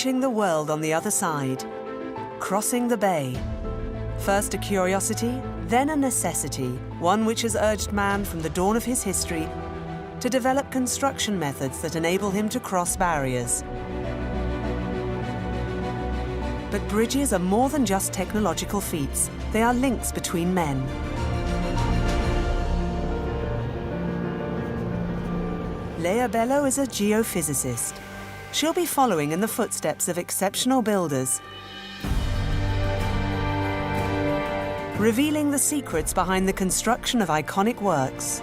reaching the world on the other side, crossing the bay. First a curiosity, then a necessity, one which has urged man from the dawn of his history to develop construction methods that enable him to cross barriers. But bridges are more than just technological feats. They are links between men. Leah Bello is a geophysicist. She'll be following in the footsteps of exceptional builders, revealing the secrets behind the construction of iconic works,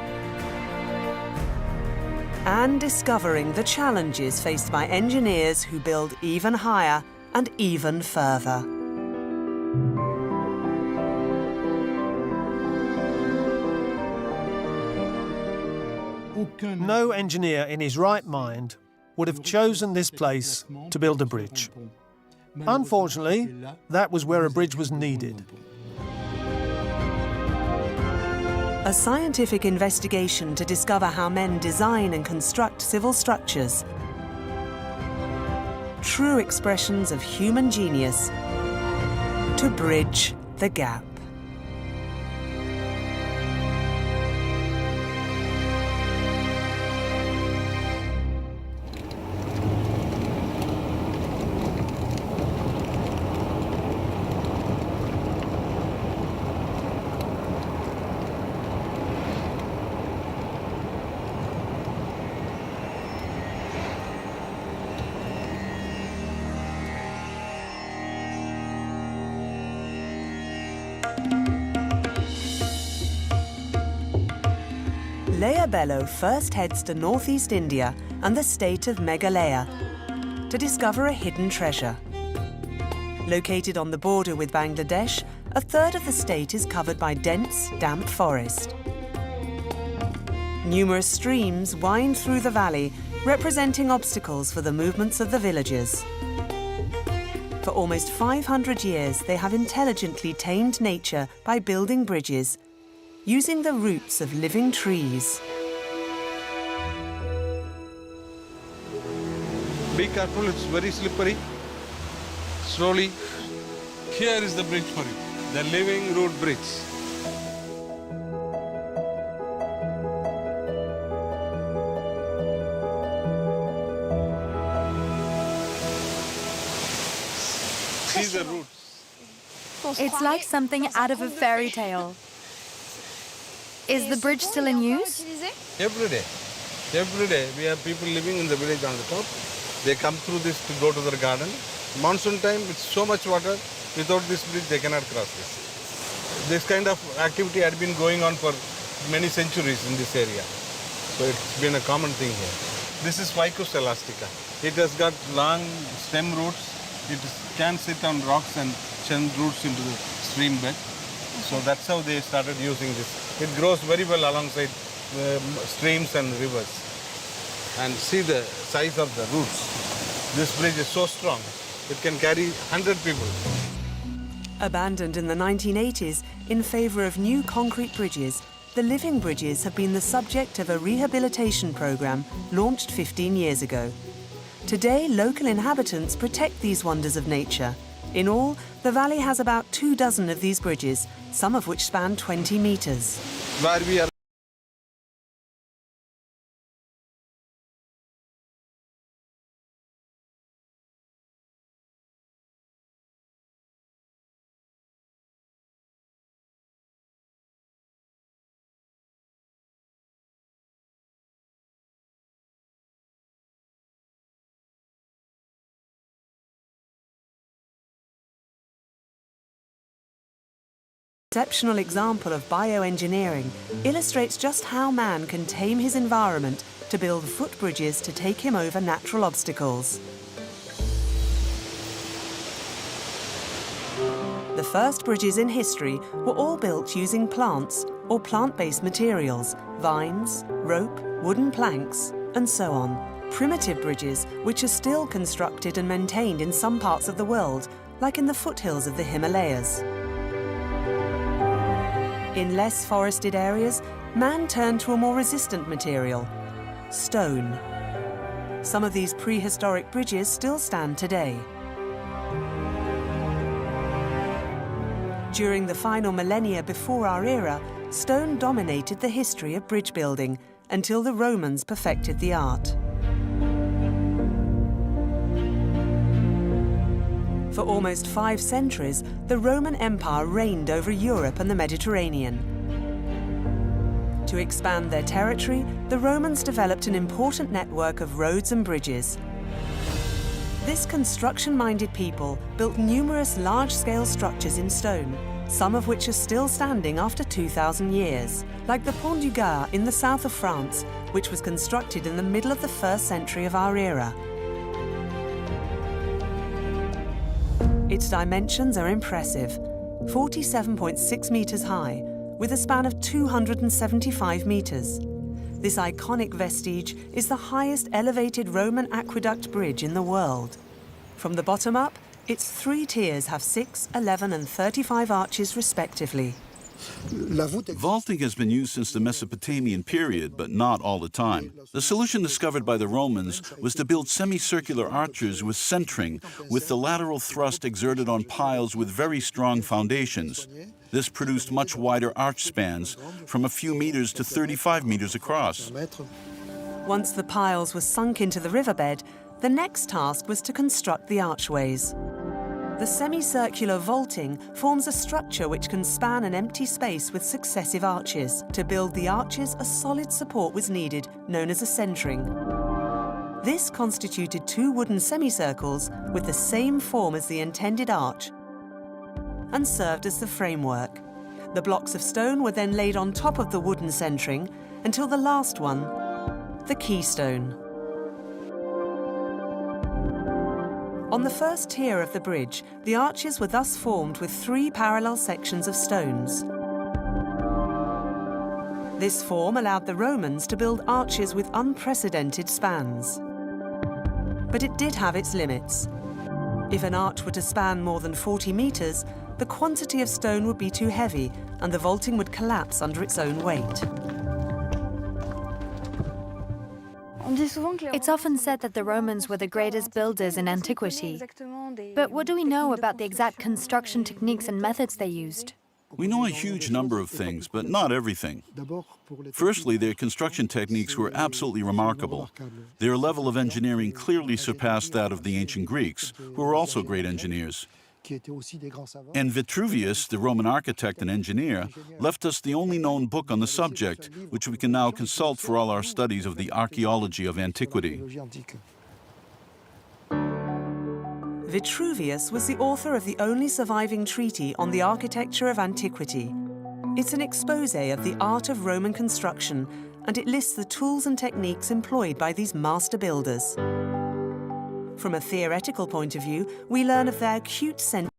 and discovering the challenges faced by engineers who build even higher and even further. No engineer in his right mind would have chosen this place to build a bridge. Unfortunately, that was where a bridge was needed. A scientific investigation to discover how men design and construct civil structures. True expressions of human genius to bridge the gap. Leah Bello first heads to northeast India and the state of Meghalaya to discover a hidden treasure. Located on the border with Bangladesh, a third of the state is covered by dense, damp forest. Numerous streams wind through the valley, representing obstacles for the movements of the villagers. For almost 500 years, they have intelligently tamed nature by building bridges, using the roots of living trees. Be careful, it's very slippery. Slowly. Here is the bridge for you, the living root bridge. See the roots. It's like something out of a fairy tale. Is the bridge still in use? Every day. Every day we have people living in the village on the top. They come through this to go to their garden. Monsoon time, with so much water, without this bridge they cannot cross this. This kind of activity had been going on for many centuries in this area. So it's been a common thing here. This is Ficus elastica. It has got long stem roots. It can sit on rocks and send roots into the stream bed. So that's how they started using this. It grows very well alongside streams and rivers. And see the size of the roots. This bridge is so strong, it can carry 100 people. Abandoned in the 1980s in favour of new concrete bridges, the living bridges have been the subject of a rehabilitation programme launched 15 years ago. Today, local inhabitants protect these wonders of nature. In all, the valley has about 24 of these bridges, some of which span 20 metres. Where we are exceptional example of bioengineering illustrates just how man can tame his environment to build footbridges to take him over natural obstacles. The first bridges in history were all built using plants or plant-based materials, vines, rope, wooden planks, and so on. Primitive bridges, which are still constructed and maintained in some parts of the world, like in the foothills of the Himalayas. In less forested areas, man turned to a more resistant material, stone. Some of these prehistoric bridges still stand today. During the final millennia before our era, stone dominated the history of bridge building until the Romans perfected the art. For almost 5 centuries, the Roman Empire reigned over Europe and the Mediterranean. To expand their territory, the Romans developed an important network of roads and bridges. This construction-minded people built numerous large-scale structures in stone, some of which are still standing after 2,000 years, like the Pont du Gard in the south of France, which was constructed in the middle of the 1st century of our era. Its dimensions are impressive, 47.6 meters high, with a span of 275 meters. This iconic vestige is the highest elevated Roman aqueduct bridge in the world. From the bottom up, its 3 tiers have 6, 11 and 35 arches respectively. Vaulting has been used since the Mesopotamian period, but not all the time. The solution discovered by the Romans was to build semicircular arches with centering, with the lateral thrust exerted on piles with very strong foundations. This produced much wider arch spans, from a few meters to 35 meters across. Once the piles were sunk into the riverbed, the next task was to construct the archways. The semicircular vaulting forms a structure which can span an empty space with successive arches. To build the arches, a solid support was needed, known as a centering. This constituted 2 wooden semicircles with the same form as the intended arch and served as the framework. The blocks of stone were then laid on top of the wooden centering until the last one, the keystone. On the first tier of the bridge, the arches were thus formed with 3 parallel sections of stones. This form allowed the Romans to build arches with unprecedented spans. But it did have its limits. If an arch were to span more than 40 meters, the quantity of stone would be too heavy and the vaulting would collapse under its own weight. It's often said that the Romans were the greatest builders in antiquity. But what do we know about the exact construction techniques and methods they used? We know a huge number of things, but not everything. Firstly, their construction techniques were absolutely remarkable. Their level of engineering clearly surpassed that of the ancient Greeks, who were also great engineers. And Vitruvius, the Roman architect and engineer, left us the only known book on the subject, which we can now consult for all our studies of the archaeology of antiquity. Vitruvius was the author of the only surviving treatise on the architecture of antiquity. It's an exposé of the art of Roman construction, and it lists the tools and techniques employed by these master builders. From a theoretical point of view, we learn of their acute sense.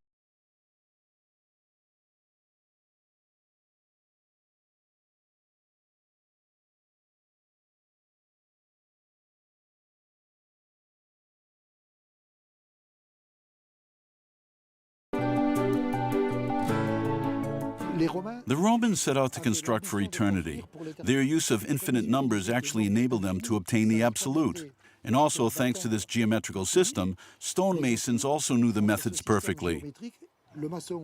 The Romans set out to construct for eternity. Their use of infinite numbers actually enabled them to obtain the absolute. And also, thanks to this geometrical system, stonemasons also knew the methods perfectly.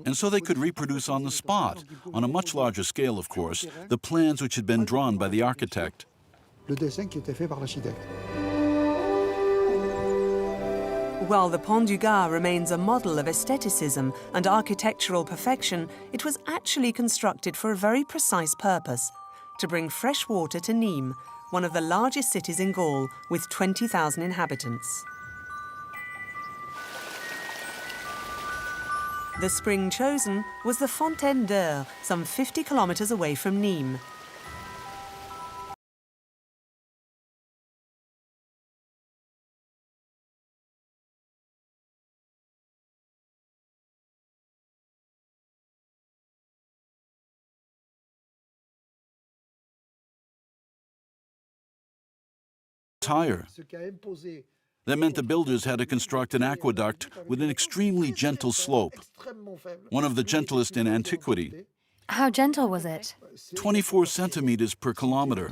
And so they could reproduce on the spot, on a much larger scale, of course, the plans which had been drawn by the architect. While the Pont du Gard remains a model of aestheticism and architectural perfection, it was actually constructed for a very precise purpose: to bring fresh water to Nîmes, one of the largest cities in Gaul, with 20,000 inhabitants. The spring chosen was the Fontaine d'Eur, some 50 kilometers away from Nîmes. Higher. That meant the builders had to construct an aqueduct with an extremely gentle slope, one of the gentlest in antiquity. How gentle was it? 24 centimeters per kilometer.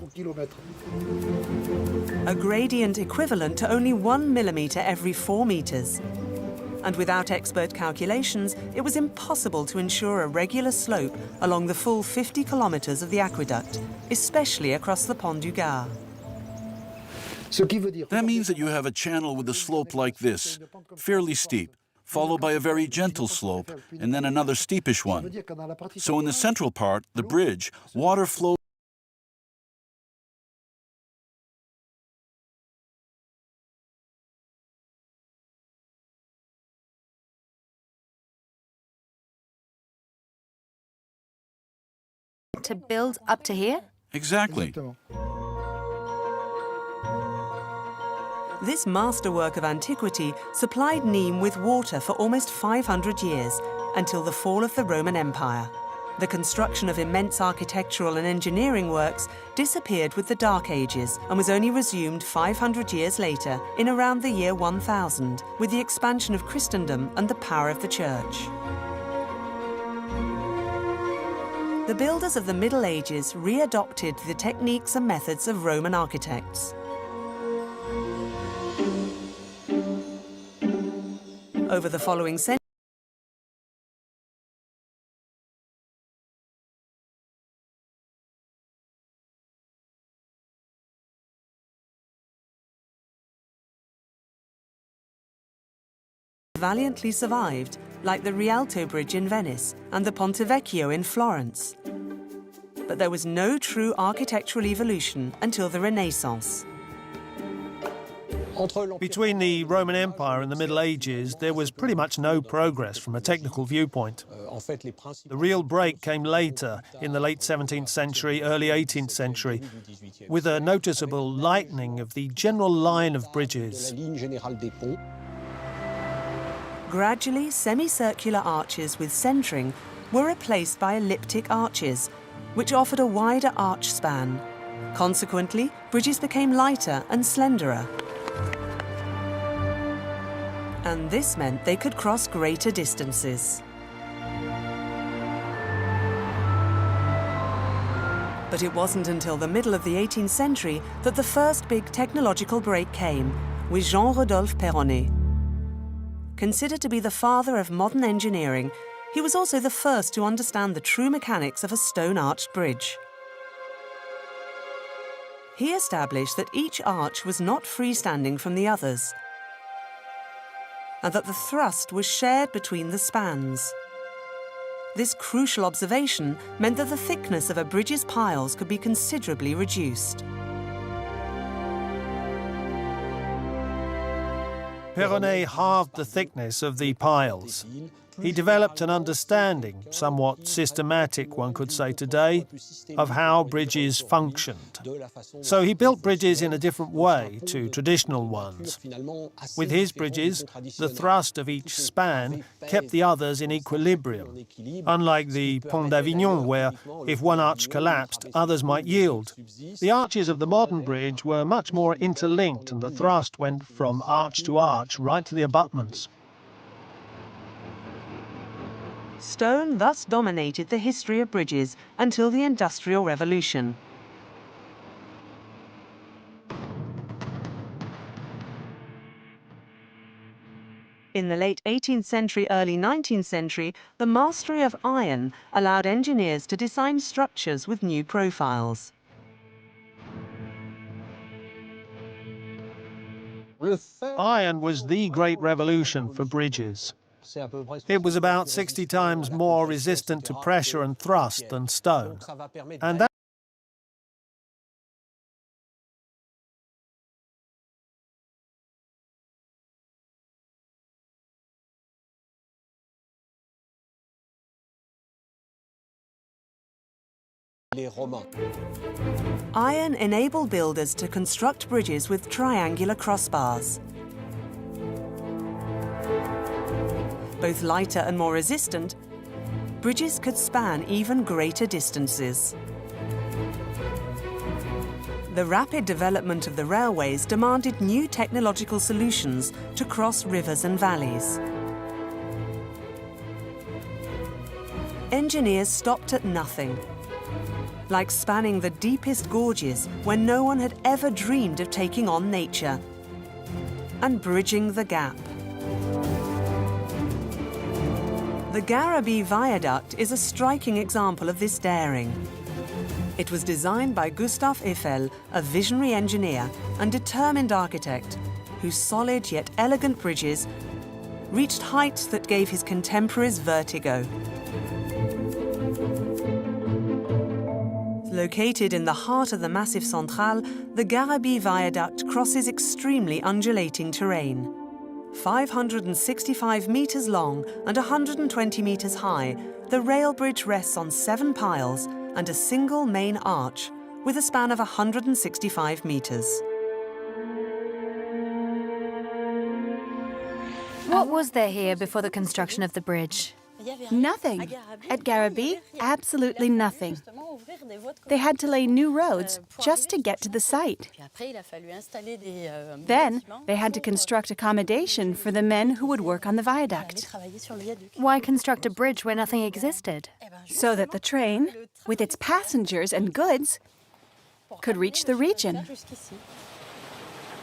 A gradient equivalent to only 1 millimetre every 4 metres. And without expert calculations, it was impossible to ensure a regular slope along the full 50 kilometres of the aqueduct, especially across the Pont du Gard. That means that you have a channel with a slope like this, fairly steep, followed by a very gentle slope, and then another steepish one. So in the central part, the bridge, water flows To build up to here? exactly. This masterwork of antiquity supplied Nîmes with water for almost 500 years, until the fall of the Roman Empire. The construction of immense architectural and engineering works disappeared with the Dark Ages and was only resumed 500 years later, in around the year 1000, with the expansion of Christendom and the power of the Church. The builders of the Middle Ages readopted the techniques and methods of Roman architects. Over the following century, valiantly survived, like the Rialto Bridge in Venice and the Ponte Vecchio in Florence. But there was no true architectural evolution until the Renaissance. Between the Roman Empire and the Middle Ages, there was pretty much no progress from a technical viewpoint. The real break came later, in the late 17th century, early 18th century, with a noticeable lightening of the general line of bridges. Gradually, semicircular arches with centering were replaced by elliptic arches, which offered a wider arch span. Consequently, bridges became lighter and slenderer. And this meant they could cross greater distances. But it wasn't until the middle of the 18th century that the first big technological break came, with Jean-Rodolphe Perronnet. Considered to be the father of modern engineering, he was also the first to understand the true mechanics of a stone-arched bridge. He established that each arch was not freestanding from the others, and that the thrust was shared between the spans. This crucial observation meant that the thickness of a bridge's piles could be considerably reduced. Perronnet halved the thickness of the piles. He developed an understanding, somewhat systematic, one could say today, of how bridges functioned. So he built bridges in a different way to traditional ones. With his bridges, the thrust of each span kept the others in equilibrium, unlike the Pont d'Avignon, where if one arch collapsed, others might yield. The arches of the modern bridge were much more interlinked, and the thrust went from arch to arch right to the abutments. Stone thus dominated the history of bridges until the Industrial Revolution. In the late 18th century, early 19th century, the mastery of iron allowed engineers to design structures with new profiles. Iron was the great revolution for bridges. It was about 60 times more resistant to pressure and thrust than stone. And that Iron enabled builders to construct bridges with triangular crossbars. Both lighter and more resistant, bridges could span even greater distances. The rapid development of the railways demanded new technological solutions to cross rivers and valleys. Engineers engineers stopped at nothing. Like spanning the deepest gorges where no one had ever dreamed of taking on nature, and bridging the gap. The Garabie Viaduct is a striking example of this daring. It was designed by Gustave Eiffel, a visionary engineer and determined architect, whose solid yet elegant bridges reached heights that gave his contemporaries vertigo. Located in the heart of the Massif Central, the Garabie Viaduct crosses extremely undulating terrain. 565 metres long and 120 metres high, the rail bridge rests on 7 piles and a single main arch, with a span of 165 metres. What was there here before the construction of the bridge? Nothing. At Garabie, absolutely nothing. They had to lay new roads just to get to the site. Then they had to construct accommodation for the men who would work on the viaduct, Why construct a bridge where nothing existed? so that the train, with its passengers and goods, could reach the region.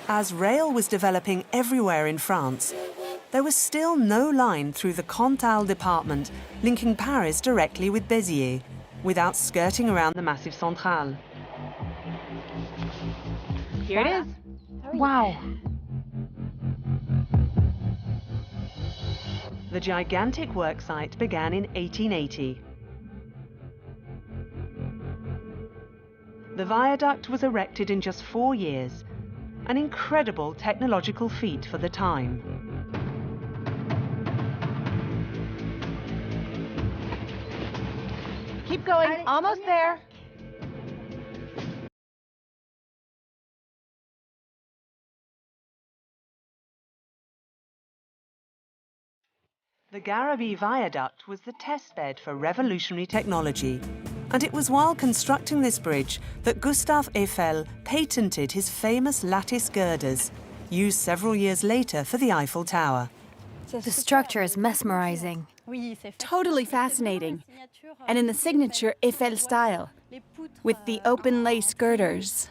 As rail was developing everywhere in France, there was still no line through the Cantal department linking Paris directly with Béziers, without skirting around the Massif Central. Here it is. Wow. The gigantic worksite began in 1880. The viaduct was erected in just 4 years, an incredible technological feat for the time. Keep going. Almost there. The Garabie Viaduct was the testbed for revolutionary technology, and it was while constructing this bridge that Gustave Eiffel patented his famous lattice girders, used several years later for the Eiffel Tower. The structure is mesmerizing. Totally fascinating. And in the signature Eiffel style, with the open lace girders.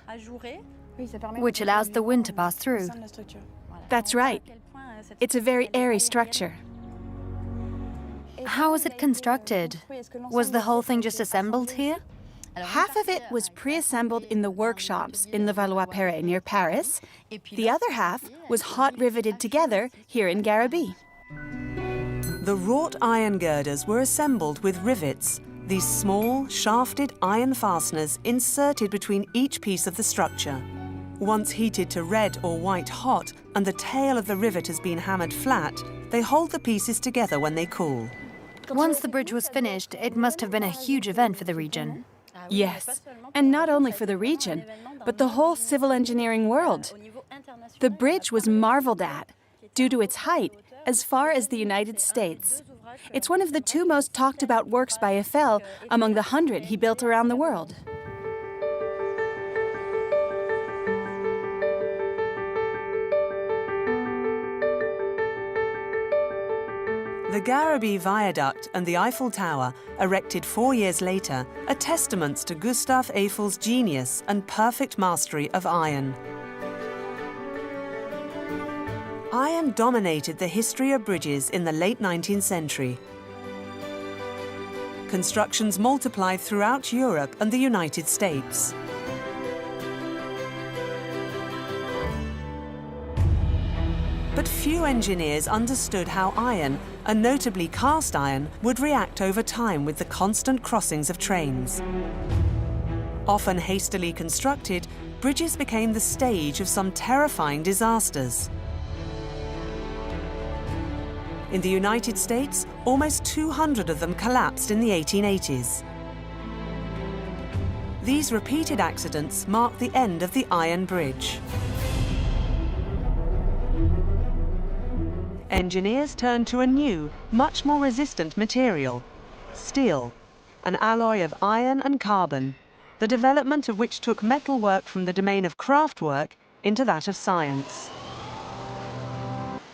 Which allows the wind to pass through. That's right. It's a very airy structure. How was it constructed? Was the whole thing just assembled here? Half of it was pre-assembled in the workshops in Levallois-Perret near Paris. The other half was hot riveted together here in Garabie. The wrought iron girders were assembled with rivets, these small, shafted iron fasteners inserted between each piece of the structure. Once heated to red or white hot and the tail of the rivet has been hammered flat, they hold the pieces together when they cool. Once the bridge was finished, it must have been a huge event for the region. Yes, and not only for the region, but the whole civil engineering world. The bridge was marveled at, due to its height, as far as the United States. It's one of the 2 most talked about works by Eiffel among the 100 he built around the world. The Garabie Viaduct and the Eiffel Tower, erected 4 years later, are testaments to Gustave Eiffel's genius and perfect mastery of iron. Iron dominated the history of bridges in the late 19th century. Constructions multiplied throughout Europe and the United States. But few engineers understood how iron, and notably cast iron, would react over time with the constant crossings of trains. Often hastily constructed, bridges became the stage of some terrifying disasters. In the United States, almost 200 of them collapsed in the 1880s. These repeated accidents marked the end of the Iron Bridge. Engineers turned to a new, much more resistant material, steel, an alloy of iron and carbon, the development of which took metalwork from the domain of craftwork into that of science.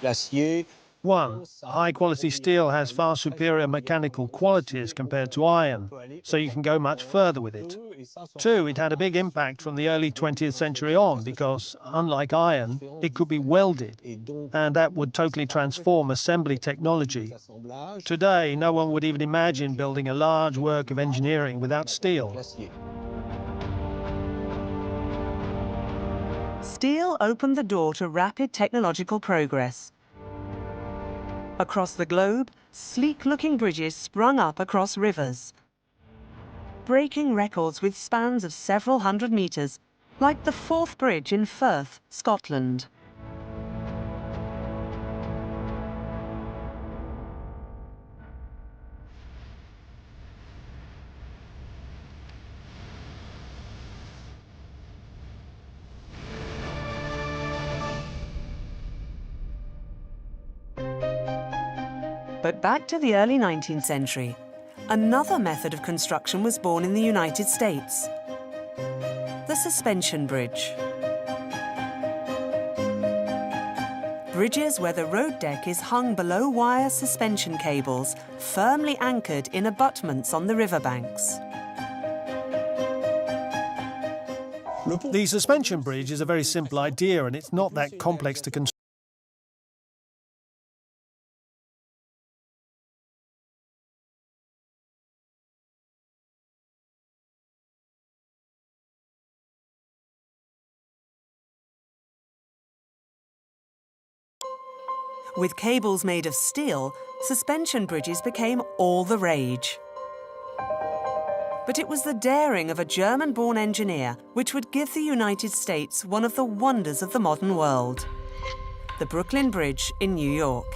L'acier, One, high-quality steel has far superior mechanical qualities compared to iron, so you can go much further with it. Two, it had a big impact from the early 20th century on because, unlike iron, it could be welded, and that would totally transform assembly technology. Today, no one would even imagine building a large work of engineering without steel. Steel opened the door to rapid technological progress. Across the globe, sleek-looking bridges sprung up across rivers, breaking records with spans of several hundred meters, like the Forth Bridge in Firth, Scotland. But back to the early 19th century, another method of construction was born in the United States: the suspension bridge. Bridges where the road deck is hung below wire suspension cables, firmly anchored in abutments on the riverbanks. The suspension bridge is a very simple idea, and it's not that complex to construct. With cables made of steel, suspension bridges became all the rage. But it was the daring of a German-born engineer which would give the United States one of the wonders of the modern world: the Brooklyn Bridge in New York.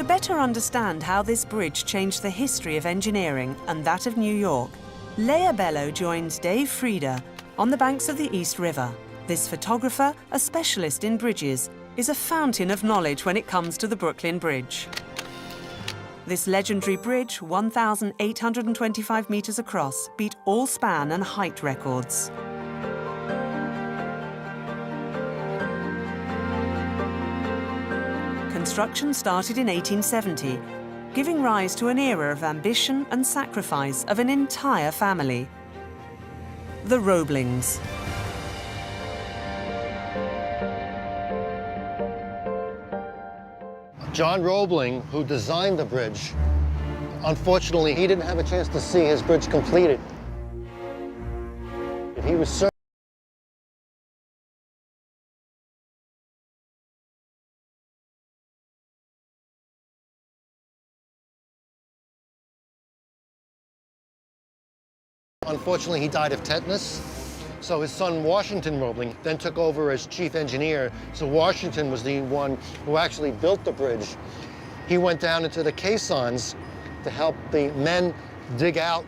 To better understand how this bridge changed the history of engineering and that of New York, Leah Bello joins Dave Frieda on the banks of the East River. This photographer, a specialist in bridges, is a fountain of knowledge when it comes to the Brooklyn Bridge. This legendary bridge, 1,825 meters across, beat all span and height records. Construction started in 1870, giving rise to an era of ambition and sacrifice of an entire family: the Roeblings. John Roebling, who designed the bridge, unfortunately, he didn't have a chance to see his bridge completed. He was Unfortunately, he died of tetanus. So his son, Washington Roebling, then took over as chief engineer. So Washington was the one who actually built the bridge. He went down into the caissons to help the men dig out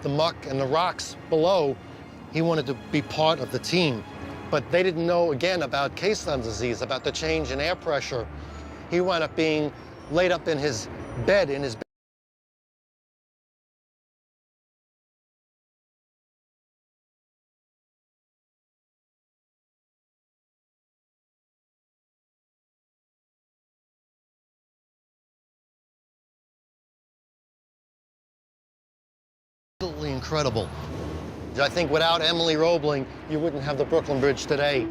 the muck and the rocks below. He wanted to be part of the team. But they didn't know, again, about caisson disease, about the change in air pressure. He wound up being laid up in his bed, Absolutely incredible. I think without Emily Roebling, you wouldn't have the Brooklyn Bridge today.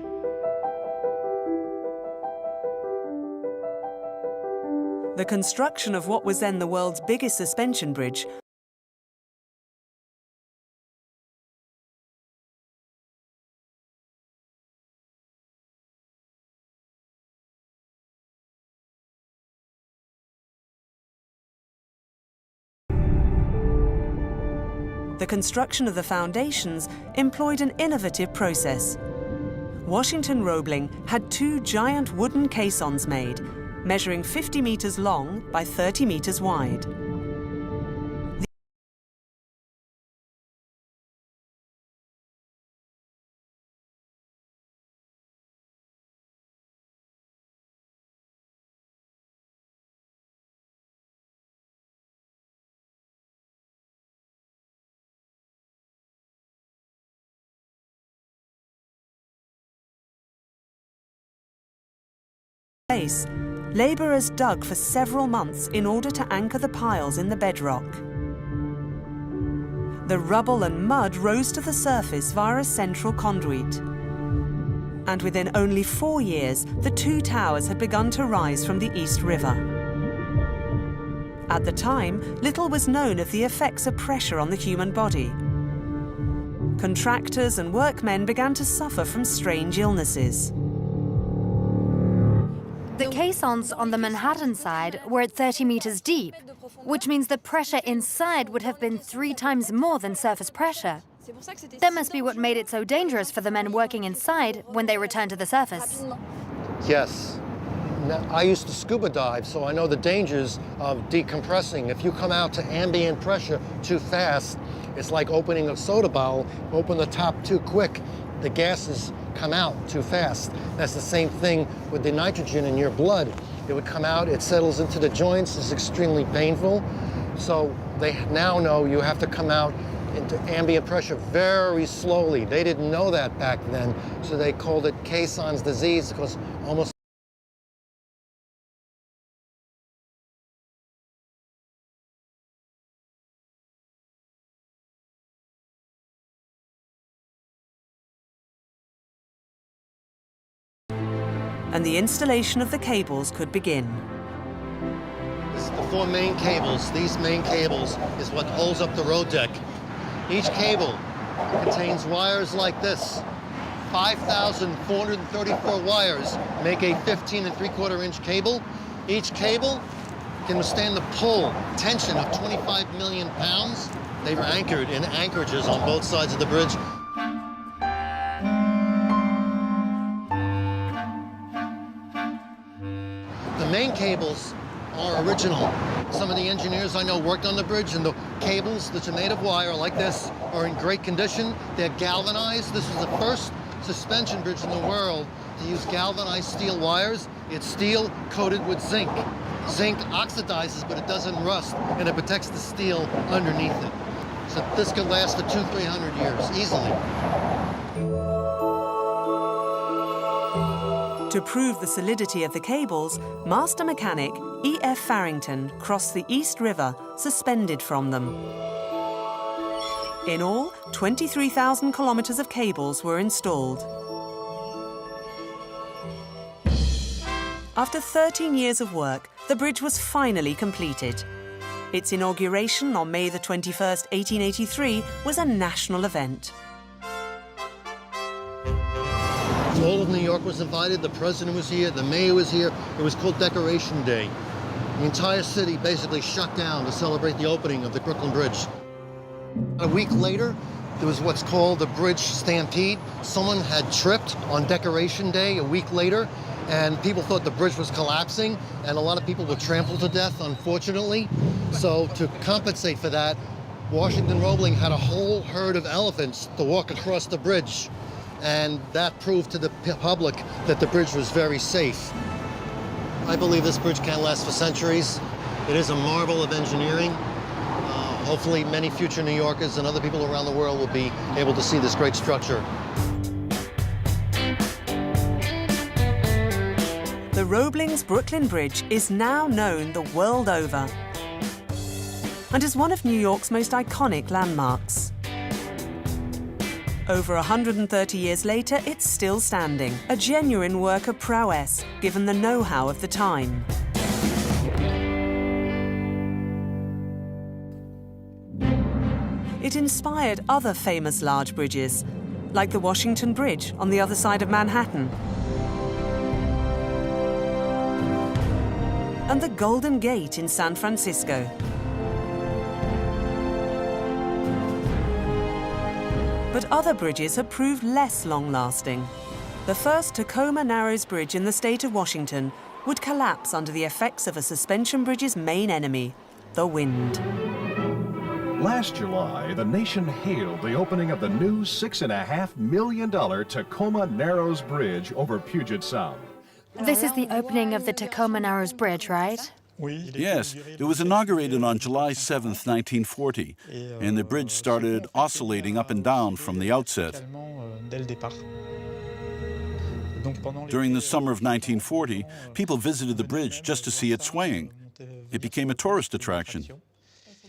The construction of what was then the world's biggest suspension bridge The construction of the foundations employed an innovative process. Washington Roebling had two giant wooden caissons made, measuring 50 meters long by 30 meters wide. base, labourers dug for several months in order to anchor the piles in the bedrock. The rubble and mud rose to the surface via a central conduit. And within only 4 years, the two towers had begun to rise from the East River. At the time, little was known of the effects of pressure on the human body. Contractors and workmen began to suffer from strange illnesses. The caissons on the Manhattan side were at 30 meters deep, which means the pressure inside would have been 3 times more than surface pressure. That must be what made it so dangerous for the men working inside when they returned to the surface. Yes. Now, I used to scuba dive, so I know the dangers of decompressing. If you come out to ambient pressure too fast, it's like opening a soda bottle. Open the top too quick, the gases come out too fast. That's the same thing with the nitrogen in your blood. It would come out, it settles into the joints, it's extremely painful. So they now know you have to come out into ambient pressure very slowly. They didn't know that back then, so they called it caisson's disease because almost and the installation of the cables could begin. This is the 4 main cables. These main cables is what holds up the road deck. Each cable contains wires like this. 5,434 wires make a 15 3/4 inch cable. Each cable can withstand the pull, tension of 25 million pounds. They were anchored in anchorages on both sides of the bridge. The main cables are original. Some of the engineers I know worked on the bridge, and the cables, which are made of wire like this, are in great condition. They're galvanized. This is the first suspension bridge in the world to use galvanized steel wires. It's steel coated with zinc. Zinc oxidizes, but it doesn't rust, and it protects the steel underneath it. So this could last for 200-300 years, easily. To prove the solidity of the cables, master mechanic E.F. Farrington crossed the East River suspended from them. In all, 23,000 kilometers of cables were installed. After 13 years of work, the bridge was finally completed. Its inauguration on May the 21st, 1883 was a national event. All of New York was invited, the president was here, the mayor was here. It was called Decoration Day. The entire city basically shut down to celebrate the opening of the Brooklyn Bridge. A week later, there was what's called the Bridge Stampede. Someone had tripped on Decoration Day a week later, and people thought the bridge was collapsing, and a lot of people were trampled to death, unfortunately. So to compensate for that, Washington Roebling had a whole herd of elephants to walk across the bridge. And that proved to the public that the bridge was very safe. I believe this bridge can last for centuries. It is a marvel of engineering. Hopefully many future New Yorkers and other people around the world will be able to see this great structure. The Roebling's Brooklyn Bridge is now known the world over and is one of New York's most iconic landmarks. Over 130 years later, it's still standing, a genuine work of prowess, given the know-how of the time. It inspired other famous large bridges, like the Washington Bridge on the other side of Manhattan, and the Golden Gate in San Francisco. But other bridges have proved less long-lasting. The first Tacoma Narrows Bridge in the state of Washington would collapse under the effects of a suspension bridge's main enemy, the wind. Last July, the nation hailed the opening of the new $6.5 million Tacoma Narrows Bridge over Puget Sound. This is the opening of the Tacoma Narrows Bridge, right? Yes, it was inaugurated on July 7th, 1940, and the bridge started oscillating up and down from the outset. During the summer of 1940, people visited the bridge just to see it swaying. It became a tourist attraction.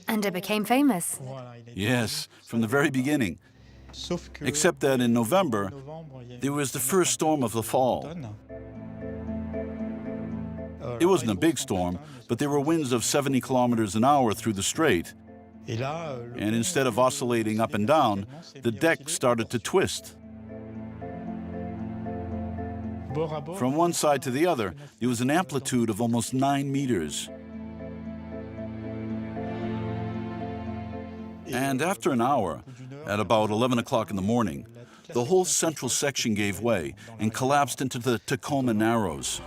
And it became famous. Yes, from the very beginning. Except that in November, there was the first storm of the fall. It wasn't a big storm, but there were winds of 70 kilometers an hour through the strait. And instead of oscillating up and down, the deck started to twist. From one side to the other, there was an amplitude of almost 9 meters. And after an hour, at about 11 o'clock in the morning, the whole central section gave way and collapsed into the Tacoma Narrows.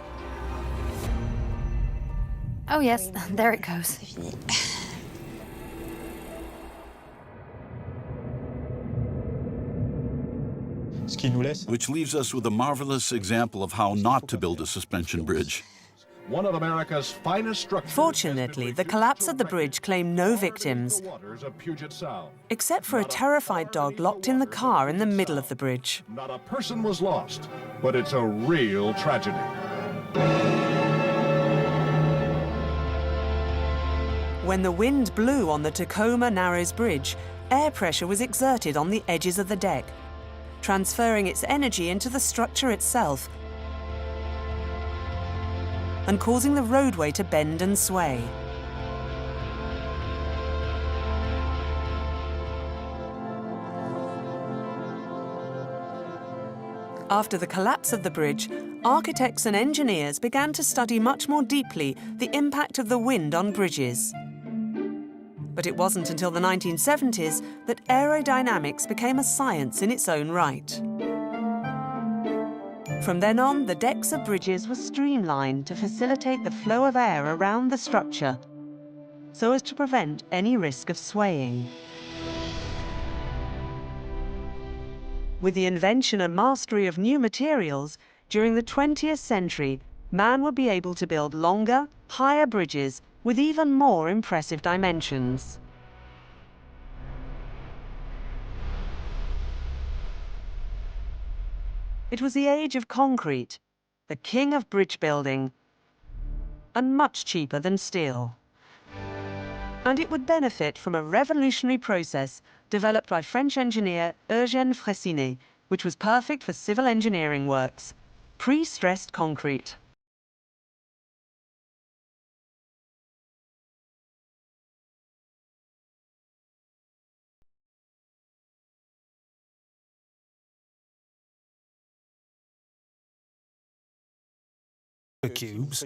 Oh yes, there it goes. Which leaves us with a marvelous example of how not to build a suspension bridge. One of America's finest structures. Fortunately, the collapse of the bridge claimed no victims, except for a terrified dog locked in the car in the middle of the bridge. Not a person was lost, but it's a real tragedy. When the wind blew on the Tacoma Narrows Bridge, air pressure was exerted on the edges of the deck, transferring its energy into the structure itself and causing the roadway to bend and sway. After the collapse of the bridge, architects and engineers began to study much more deeply the impact of the wind on bridges. But it wasn't until the 1970s that aerodynamics became a science in its own right. From then on, the decks of bridges were streamlined to facilitate the flow of air around the structure, so as to prevent any risk of swaying. With the invention and mastery of new materials, during the 20th century, man would be able to build longer, higher bridges with even more impressive dimensions. It was the age of concrete, the king of bridge building, and much cheaper than steel. And it would benefit from a revolutionary process developed by French engineer Eugène Freycinet, which was perfect for civil engineering works: pre-stressed concrete. Cubes,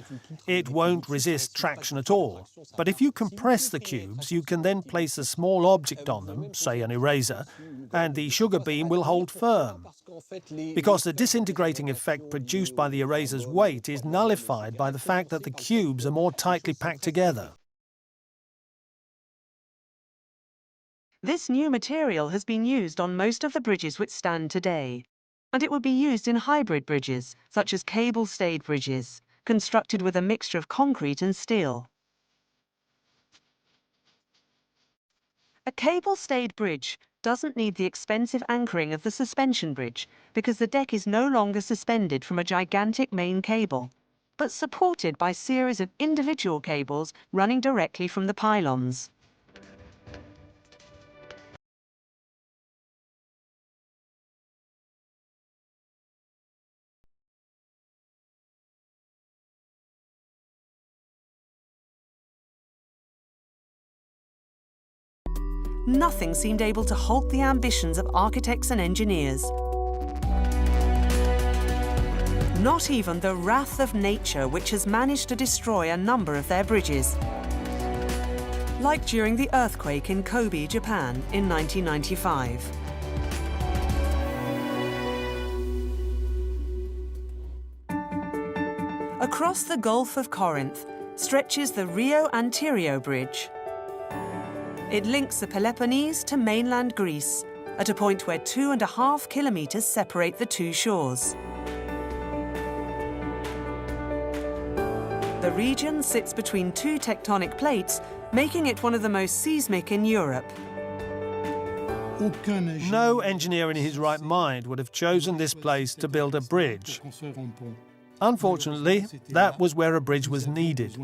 it won't resist traction at all. But if you compress the cubes, you can then place a small object on them, say an eraser, and the sugar beam will hold firm, because the disintegrating effect produced by the eraser's weight is nullified by the fact that the cubes are more tightly packed together. This new material has been used on most of the bridges which stand today, and it would be used in hybrid bridges, such as cable-stayed bridges, constructed with a mixture of concrete and steel. A cable-stayed bridge doesn't need the expensive anchoring of the suspension bridge because the deck is no longer suspended from a gigantic main cable, but supported by a series of individual cables running directly from the pylons. Nothing seemed able to halt the ambitions of architects and engineers. Not even the wrath of nature, which has managed to destroy a number of their bridges. Like during the earthquake in Kobe, Japan in 1995. Across the Gulf of Corinth stretches the Rio Antirio Bridge. It links the Peloponnese to mainland Greece at a point where 2.5 kilometers separate the two shores. The region sits between two tectonic plates, making it one of the most seismic in Europe. No engineer in his right mind would have chosen this place to build a bridge. Unfortunately, that was where a bridge was needed.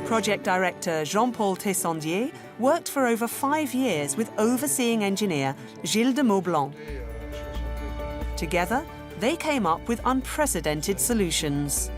Project director Jean-Paul Tessandier worked for over 5 years with overseeing engineer Gilles de Maublanc. Together, they came up with unprecedented solutions.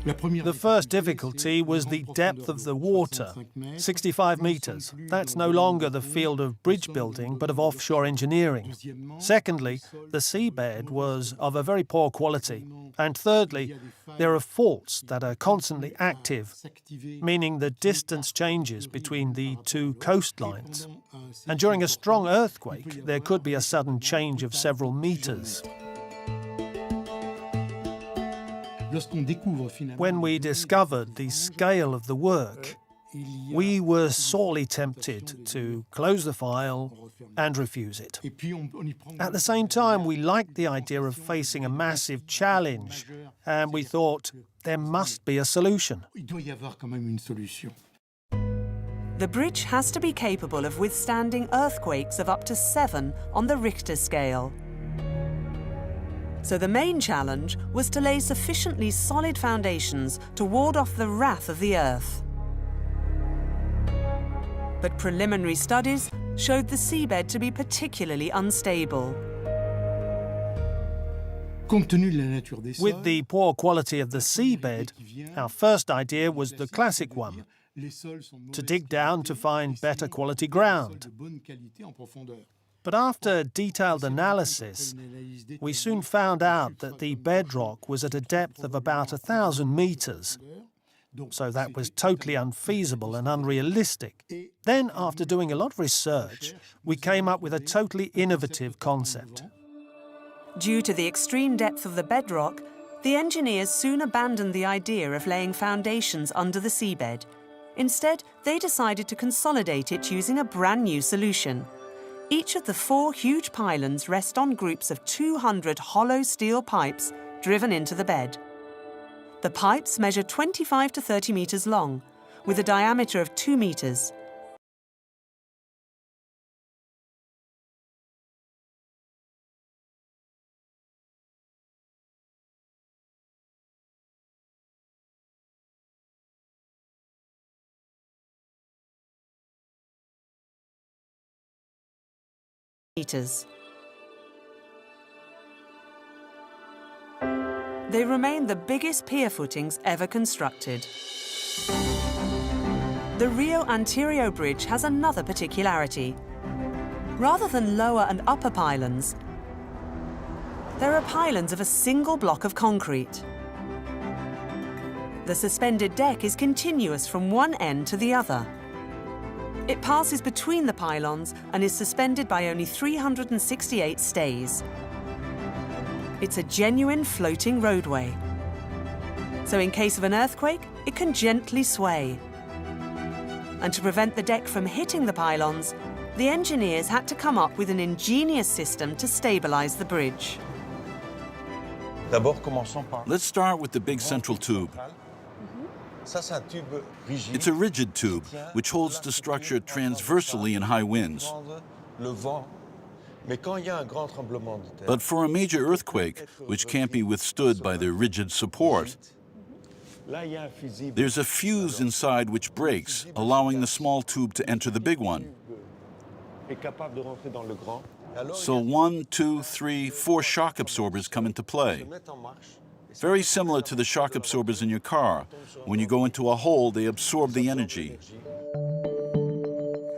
The first difficulty was the depth of the water, 65 meters. That's no longer the field of bridge building, but of offshore engineering. Secondly, the seabed was of a very poor quality. And thirdly, there are faults that are constantly active, meaning the distance changes between the two coastlines. And during a strong earthquake, there could be a sudden change of several meters. When we discovered the scale of the work, we were sorely tempted to close the file and refuse it. At the same time, we liked the idea of facing a massive challenge, and we thought there must be a solution. The bridge has to be capable of withstanding earthquakes of up to 7 on the Richter scale. So the main challenge was to lay sufficiently solid foundations to ward off the wrath of the earth. But preliminary studies showed the seabed to be particularly unstable. With the poor quality of the seabed, our first idea was the classic one, to dig down to find better quality ground. But after detailed analysis, we soon found out that the bedrock was at a depth of about 1,000 meters. So that was totally unfeasible and unrealistic. Then, after doing a lot of research, we came up with a totally innovative concept. Due to the extreme depth of the bedrock, the engineers soon abandoned the idea of laying foundations under the seabed. Instead, they decided to consolidate it using a brand new solution. Each of the 4 huge pylons rest on groups of 200 hollow steel pipes driven into the bed. The pipes measure 25 to 30 meters long, with a diameter of 2 meters. They remain the biggest pier footings ever constructed. The Rio Antirio Bridge has another particularity. Rather than lower and upper pylons, there are pylons of a single block of concrete. The suspended deck is continuous from one end to the other. It passes between the pylons and is suspended by only 368 stays. It's a genuine floating roadway. So in case of an earthquake, it can gently sway. And to prevent the deck from hitting the pylons, the engineers had to come up with an ingenious system to stabilize the bridge. Let's start with the big central tube. It's a rigid tube which holds the structure transversally in high winds. But for a major earthquake, which can't be withstood by the rigid support, there's a fuse inside which breaks, allowing the small tube to enter the big one. So 1, 2, 3, 4 shock absorbers come into play. Very similar to the shock absorbers in your car. When you go into a hole, they absorb the energy.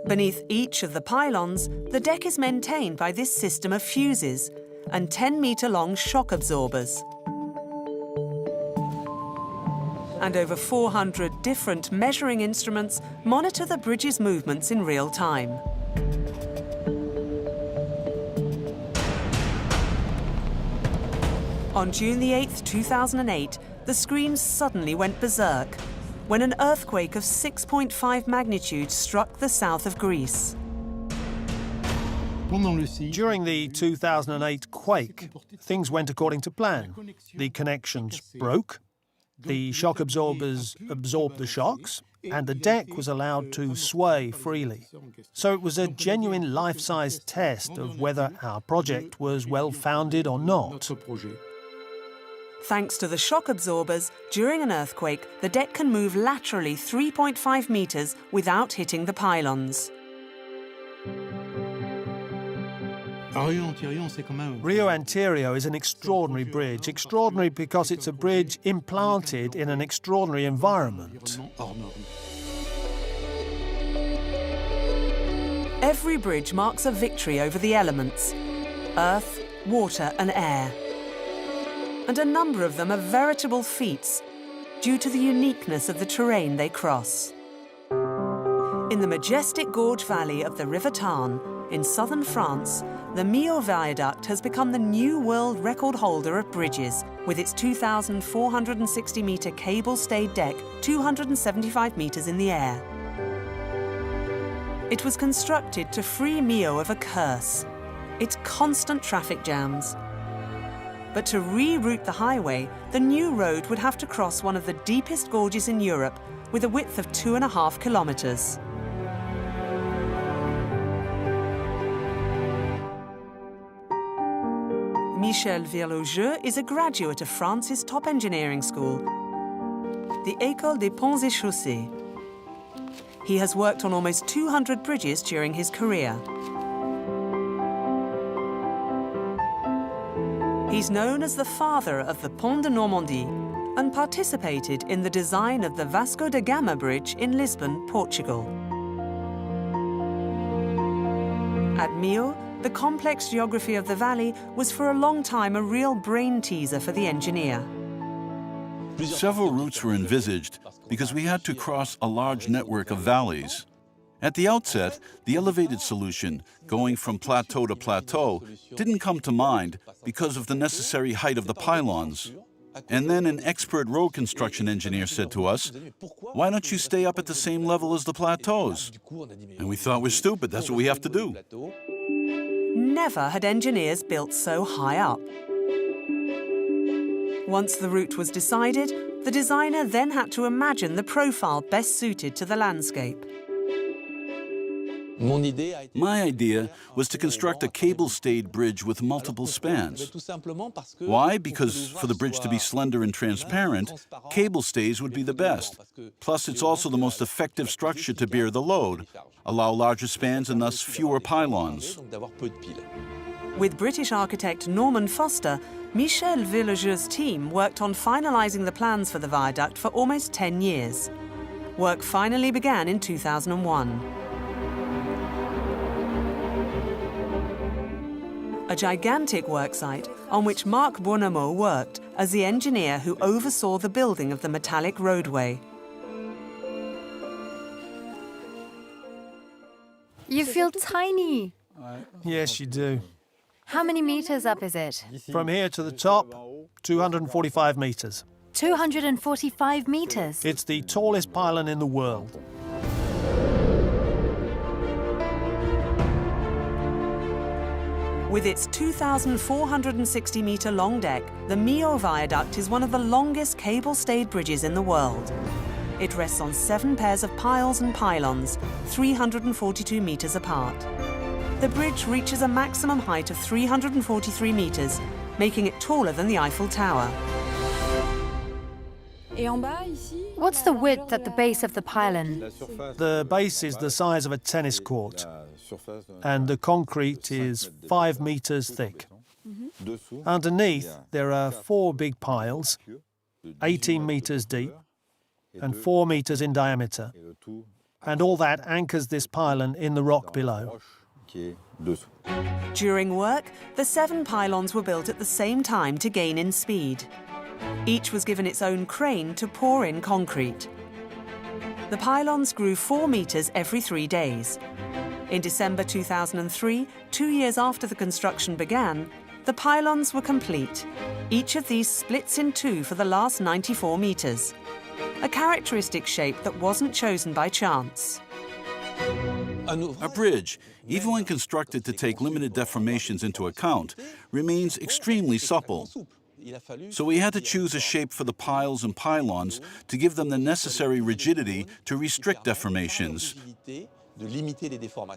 Beneath each of the pylons, the deck is maintained by this system of fuses and 10-meter-long shock absorbers. And over 400 different measuring instruments monitor the bridge's movements in real time. On June the 8th, 2008, the screens suddenly went berserk when an earthquake of 6.5 magnitude struck the south of Greece. During the 2008 quake, things went according to plan. The connections broke, the shock absorbers absorbed the shocks, and the deck was allowed to sway freely. So it was a genuine life-size test of whether our project was well-founded or not. Thanks to the shock absorbers, during an earthquake, the deck can move laterally 3.5 meters without hitting the pylons. Rio Anterior is an extraordinary bridge. Extraordinary because it's a bridge implanted in an extraordinary environment. Every bridge marks a victory over the elements: earth, water and air. And a number of them are veritable feats due to the uniqueness of the terrain they cross. In the majestic gorge valley of the River Tarn, in southern France, the Millau Viaduct has become the new world record holder of bridges, with its 2,460-metre cable-stayed deck 275 metres in the air. It was constructed to free Millau of a curse: its constant traffic jams. But to reroute the highway, the new road would have to cross one of the deepest gorges in Europe, with a width of 2.5 kilometres. Michel Virlogeux is a graduate of France's top engineering school, the École des Ponts et Chaussées. He has worked on almost 200 bridges during his career. He's known as the father of the Pont de Normandie and participated in the design of the Vasco da Gama Bridge in Lisbon, Portugal. At Millau, the complex geography of the valley was for a long time a real brain teaser for the engineer. Several routes were envisaged because we had to cross a large network of valleys. At the outset, the elevated solution, going from plateau to plateau, didn't come to mind because of the necessary height of the pylons. And then an expert road construction engineer said to us, "Why don't you stay up at the same level as the plateaus?" And we thought we're stupid, that's what we have to do. Never had engineers built so high up. Once the route was decided, the designer then had to imagine the profile best suited to the landscape. My idea was to construct a cable-stayed bridge with multiple spans. Why? Because for the bridge to be slender and transparent, cable stays would be the best. Plus, it's also the most effective structure to bear the load, allow larger spans and thus fewer pylons. With British architect Norman Foster, Michel Virlogeux's team worked on finalising the plans for the viaduct for almost 10 years. Work finally began in 2001. A gigantic worksite on which Marc Bournameau worked as the engineer who oversaw the building of the metallic roadway. You feel tiny. Yes, you do. How many meters up is it? From here to the top, 245 metres. 245 meters. It's the tallest pylon in the world. With its 2,460-metre long deck, the Millau Viaduct is one of the longest cable-stayed bridges in the world. It rests on 7 pairs of piles and pylons, 342 metres apart. The bridge reaches a maximum height of 343 metres, making it taller than the Eiffel Tower. What's the width at the base of the pylon? The base is the size of a tennis court, and the concrete is 5 metres thick. Underneath, there are 4 big piles, 18 metres deep and 4 metres in diameter. And all that anchors this pylon in the rock below. During work, the 7 pylons were built at the same time to gain in speed. Each was given its own crane to pour in concrete. The pylons grew 4 metres every 3 days. In December 2003, 2 years after the construction began, the pylons were complete. Each of these splits in 2 for the last 94 metres. A characteristic shape that wasn't chosen by chance. A bridge, even when constructed to take limited deformations into account, remains extremely supple. So we had to choose a shape for the piles and pylons to give them the necessary rigidity to restrict deformations,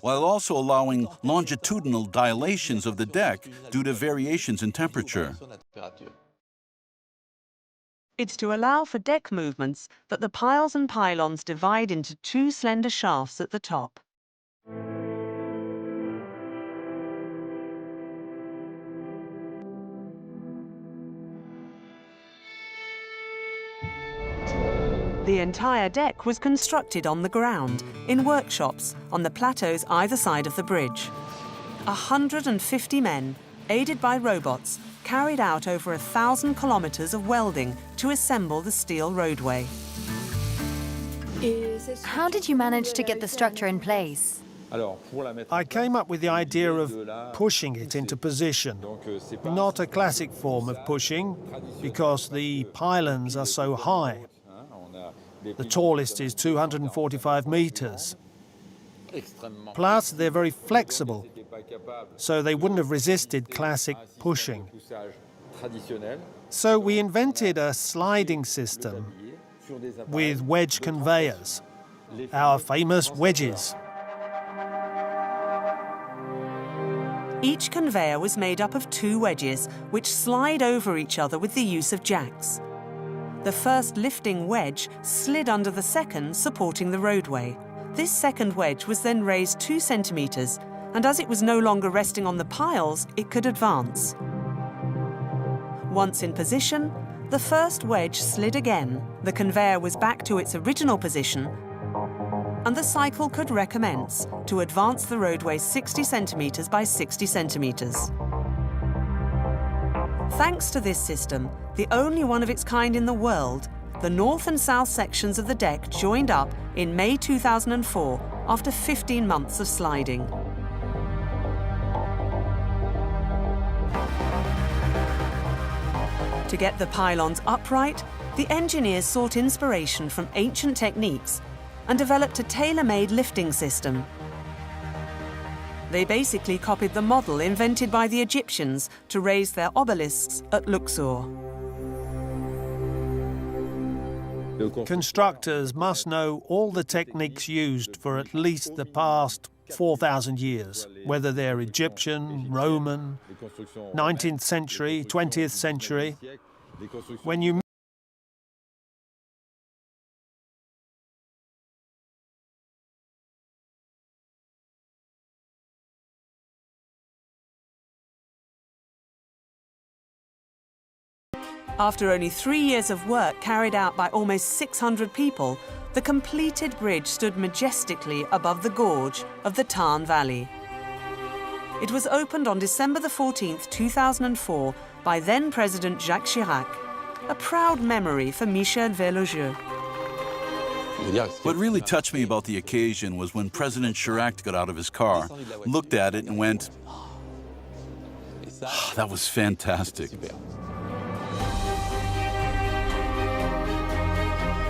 while also allowing longitudinal dilations of the deck due to variations in temperature. It's to allow for deck movements that the piles and pylons divide into two slender shafts at the top. The entire deck was constructed on the ground, in workshops on the plateaus either side of the bridge. 150 men, aided by robots, carried out over 1,000 kilometers of welding to assemble the steel roadway. How did you manage to get the structure in place? I came up with the idea of pushing it into position. Not a classic form of pushing, because the pylons are so high. The tallest is 245 meters. Plus, they're very flexible, so they wouldn't have resisted classic pushing. So we invented a sliding system with wedge conveyors, our famous wedges. Each conveyor was made up of two wedges, which slide over each other with the use of jacks. The first lifting wedge slid under the second, supporting the roadway. This second wedge was then raised 2 centimeters, and as it was no longer resting on the piles, it could advance. Once in position, the first wedge slid again, the conveyor was back to its original position, and the cycle could recommence to advance the roadway 60 centimeters by 60 centimeters. Thanks to this system, the only one of its kind in the world, the north and south sections of the deck joined up in May 2004 after 15 months of sliding. To get the pylons upright, the engineers sought inspiration from ancient techniques and developed a tailor-made lifting system. They basically copied the model invented by the Egyptians to raise their obelisks at Luxor. Constructors must know all the techniques used for at least the past 4,000 years, whether they're Egyptian, Roman, 19th century, 20th century. When you After only 3 years of work carried out by almost 600 people, the completed bridge stood majestically above the gorge of the Tarn Valley. It was opened on December the 14th, 2004 by then-President Jacques Chirac, a proud memory for Michel Velogeux. What really touched me about the occasion was when President Chirac got out of his car, looked at it and went, "Ah, that was fantastic."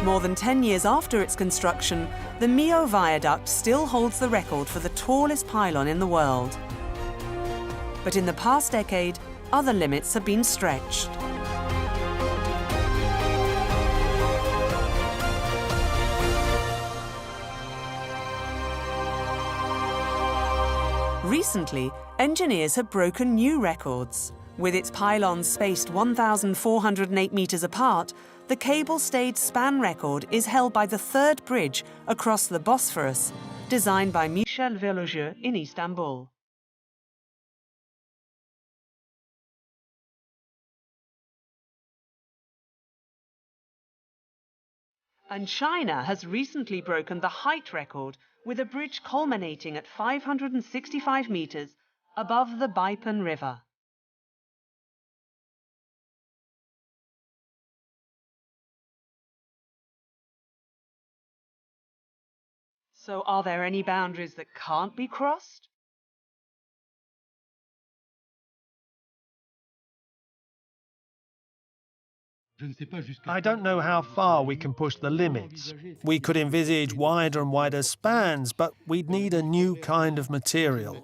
More than 10 years after its construction, the Millau Viaduct still holds the record for the tallest pylon in the world. But in the past decade, other limits have been stretched. Recently, engineers have broken new records. With its pylons spaced 1,408 meters apart, the cable-stayed span record is held by the third bridge across the Bosphorus, designed by Michel Velogeux in Istanbul. And China has recently broken the height record with a bridge culminating at 565 meters above the Baipan River. So are there any boundaries that can't be crossed? I don't know how far we can push the limits. We could envisage wider and wider spans, but we'd need a new kind of material.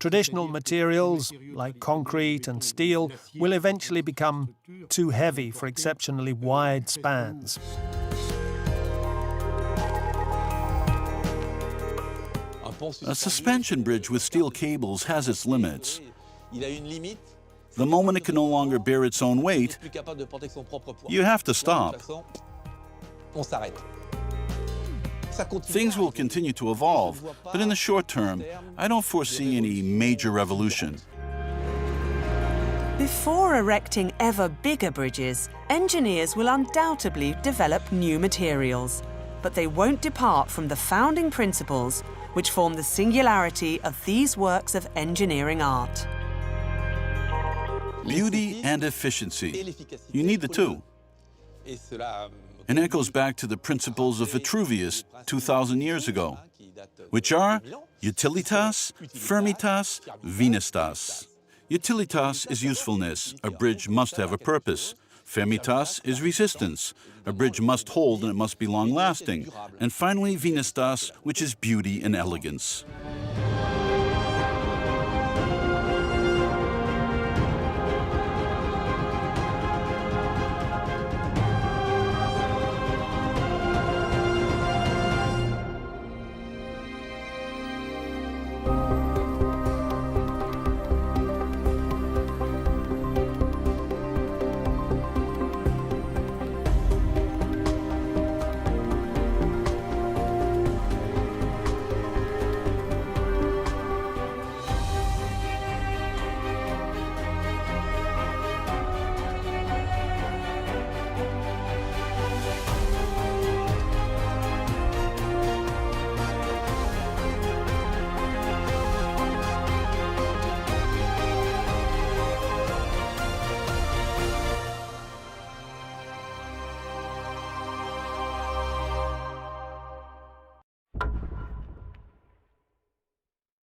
Traditional materials, like concrete and steel, will eventually become too heavy for exceptionally wide spans. A suspension bridge with steel cables has its limits. The moment it can no longer bear its own weight, you have to stop. Things will continue to evolve, but in the short term, I don't foresee any major revolution. Before erecting ever bigger bridges, engineers will undoubtedly develop new materials, but they won't depart from the founding principles which form the singularity of these works of engineering art. Beauty and efficiency. You need the two. And that goes back to the principles of Vitruvius 2,000 years ago, which are utilitas, firmitas, venestas. Utilitas is usefulness. A bridge must have a purpose. Firmitas is resistance. A bridge must hold and it must be long-lasting. And finally, venestas, which is beauty and elegance.